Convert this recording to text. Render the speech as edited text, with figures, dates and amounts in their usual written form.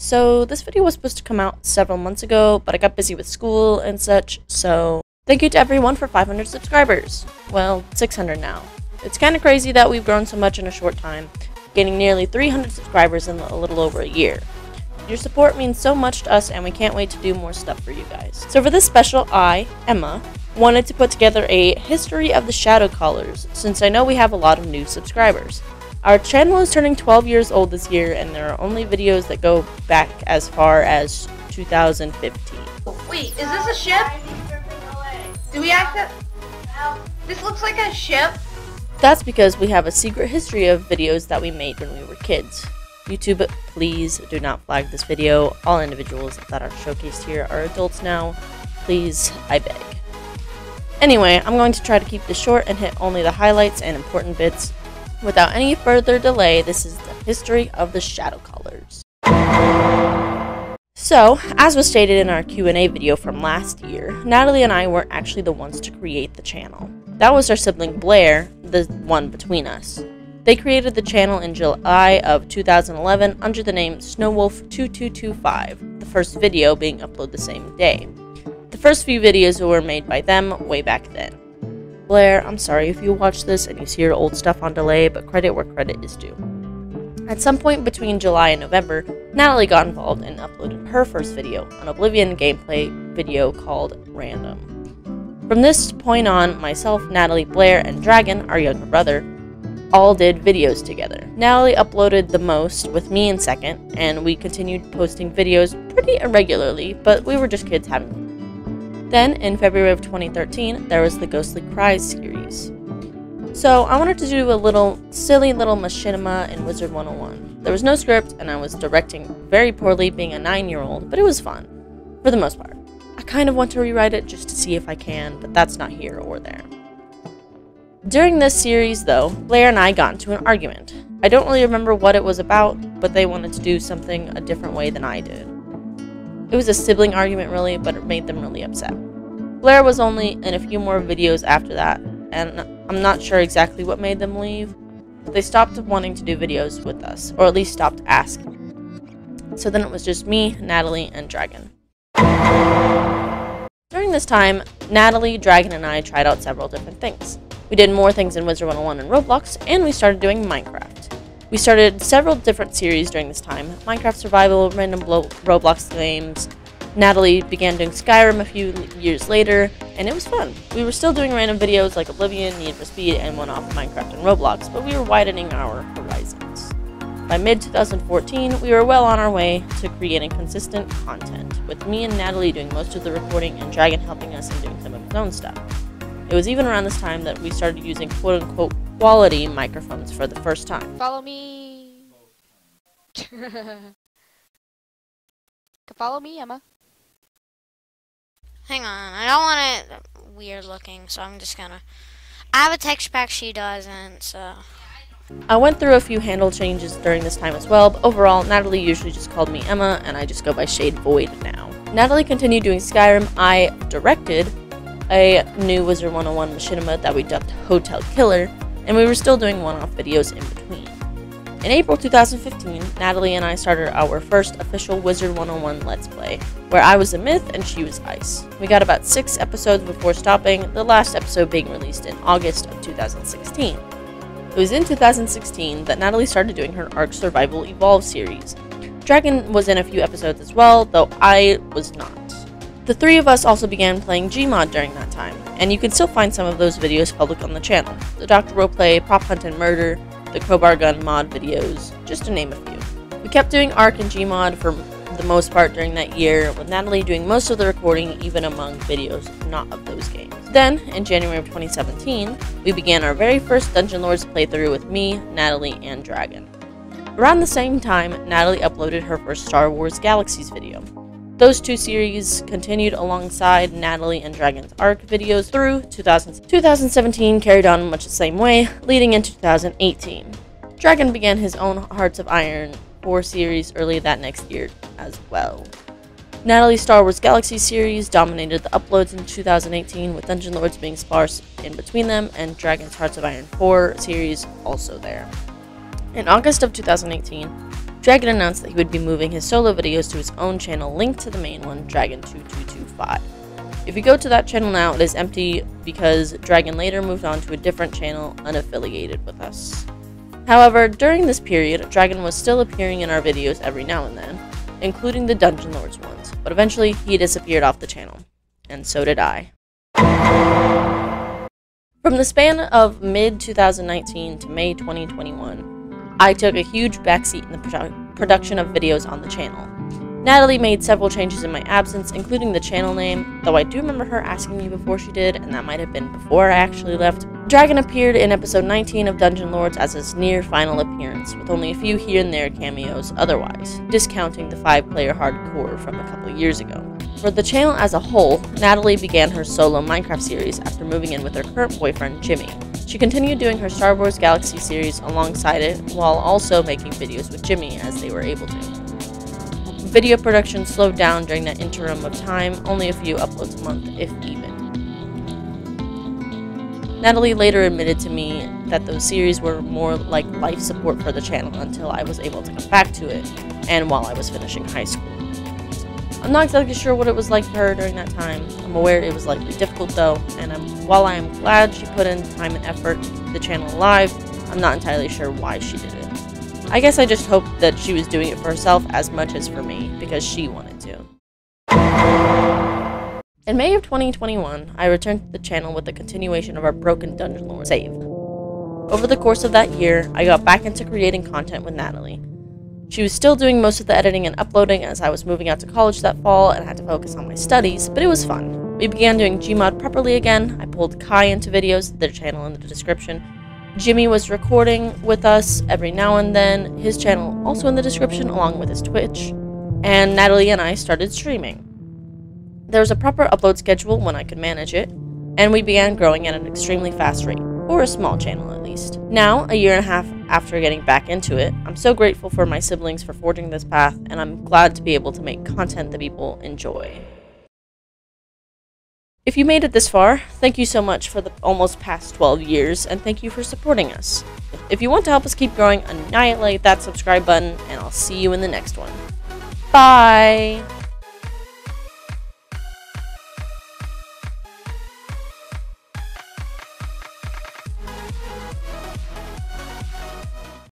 So this video was supposed to come out several months ago, but I got busy with school and such, so thank you to everyone for 500 subscribers. Well, 600 now. It's kind of crazy that we've grown so much in a short time, gaining nearly 300 subscribers in a little over a year. Your support means so much to us, and we can't wait to do more stuff for you guys. So for this special, I, Emma, wanted to put together a history of the ShadowCallers, since I know we have a lot of new subscribers. Our channel is turning 12 years old this year, and there are only videos that go back as far as 2015. Wait, is this a ship? Do we access? This looks like a ship. That's because we have a secret history of videos that we made when we were kids. YouTube, please do not flag this video. All individuals that are showcased here are adults now. Please, I beg. Anyway, I'm going to try to keep this short and hit only the highlights and important bits. Without any further delay, this is the history of the ShadowCallers. So, as was stated in our Q&A video from last year, Natalie and I weren't actually the ones to create the channel. That was our sibling Blair, the one between us. They created the channel in July of 2011 under the name Snowwolf2225, the first video being uploaded the same day. The first few videos were made by them way back then. Blair, I'm sorry if you watch this and you see your old stuff on delay, but credit where credit is due. At some point between July and November, Natalie got involved and uploaded her first video, an Oblivion gameplay video called Random. From this point on, myself, Natalie, Blair, and Dragon, our younger brother, all did videos together. Natalie uploaded the most, with me in second, and we continued posting videos pretty irregularly, but we were just kids having fun. Then, in February of 2013, there was the Ghostly Cries series. So, I wanted to do a silly little machinima in Wizard 101. There was no script, and I was directing very poorly being a 9-year-old, but it was fun, for the most part. I kind of want to rewrite it just to see if I can, but that's not here or there. During this series, though, Blair and I got into an argument. I don't really remember what it was about, but they wanted to do something a different way than I did. It was a sibling argument really, but it made them really upset. Blair was only in a few more videos after that, and I'm not sure exactly what made them leave, but they stopped wanting to do videos with us, or at least stopped asking. So then it was just me, Natalie, and Dragon. During this time, Natalie, Dragon, and I tried out several different things. We did more things in Wizard 101 and Roblox, and we started doing Minecraft. We started several different series during this time: Minecraft Survival, random Roblox games. Natalie began doing Skyrim a few years later, and it was fun. We were still doing random videos like Oblivion, Need for Speed, and one-off Minecraft and Roblox, but we were widening our horizons. By mid-2014, we were well on our way to creating consistent content, with me and Natalie doing most of the recording and Dragon helping us and doing some of his own stuff. It was even around this time that we started using quote-unquote quality microphones for the first time. Follow me. Follow me, Emma. Hang on, I don't want it weird looking, so I'm just gonna... I have a texture pack, she doesn't, so... I went through a few handle changes during this time as well, but overall, Natalie usually just called me Emma, and I just go by Shade Void now. Natalie continued doing Skyrim. I directed a new Wizard 101 machinima that we dubbed Hotel Killer, and we were still doing one-off videos in between. In April 2015, Natalie and I started our first official Wizard 101 Let's Play, where I was a myth and she was ice. We got about 6 episodes before stopping, the last episode being released in August of 2016. It was in 2016 that Natalie started doing her Ark Survival Evolve series. Dragon was in a few episodes as well, though I was not. The three of us also began playing Gmod during that time, and you can still find some of those videos public on the channel. The Dr. Roleplay, Prop Hunt and Murder, the Crowbar Gun mod videos, just to name a few. We kept doing Ark and Gmod for the most part during that year, with Natalie doing most of the recording even among videos not of those games. Then, in January of 2017, we began our very first Dungeon Lords playthrough with me, Natalie, and Dragon. Around the same time, Natalie uploaded her first Star Wars Galaxies video. Those two series continued alongside Natalie and Dragon's Ark videos through 2017, carried on much the same way, leading into 2018. Dragon began his own Hearts of Iron 4 series early that next year as well. Natalie's Star Wars Galaxy series dominated the uploads in 2018, with Dungeon Lords being sparse in between them, and Dragon's Hearts of Iron 4 series also there. In August of 2018, Dragon announced that he would be moving his solo videos to his own channel linked to the main one, Dragon2225. If you go to that channel now, it is empty because Dragon later moved on to a different channel unaffiliated with us. However, during this period, Dragon was still appearing in our videos every now and then, including the Dungeon Lords ones, but eventually he disappeared off the channel. And so did I. From the span of mid-2019 to May 2021, I took a huge backseat in the production of videos on the channel. Natalie made several changes in my absence, including the channel name, though I do remember her asking me before she did, and that might have been before I actually left. Dragon appeared in episode 19 of Dungeon Lords as his near final appearance, with only a few here and there cameos otherwise, discounting the 5-player hardcore from a couple years ago. For the channel as a whole, Natalie began her solo Minecraft series after moving in with her current boyfriend, Jimmy. She continued doing her Star Wars Galaxy series alongside it, while also making videos with Jimmy as they were able to. Video production slowed down during that interim of time, only a few uploads a month, if even. Natalie later admitted to me that those series were more like life support for the channel until I was able to come back to it, and while I was finishing high school. I'm not exactly sure what it was like for her during that time. I'm aware it was likely difficult though, and while I am glad she put in time and effort to keep the channel alive, I'm not entirely sure why she did it. I guess I just hoped that she was doing it for herself as much as for me, because she wanted to. In May of 2021, I returned to the channel with the continuation of our broken Dungeon Lord save. Over the course of that year, I got back into creating content with Natalie. She was still doing most of the editing and uploading as I was moving out to college that fall and had to focus on my studies, but it was fun. We began doing Gmod properly again. I pulled Kai into videos, their channel in the description. Jimmy was recording with us every now and then, his channel also in the description along with his Twitch, and Natalie and I started streaming. There was a proper upload schedule when I could manage it, and we began growing at an extremely fast rate, for a small channel at least. Now, a year and a half after getting back into it, I'm so grateful for my siblings for forging this path, and I'm glad to be able to make content that people enjoy. If you made it this far, thank you so much for the almost past 12 years, and thank you for supporting us. If you want to help us keep growing, annihilate that subscribe button, and I'll see you in the next one. Bye!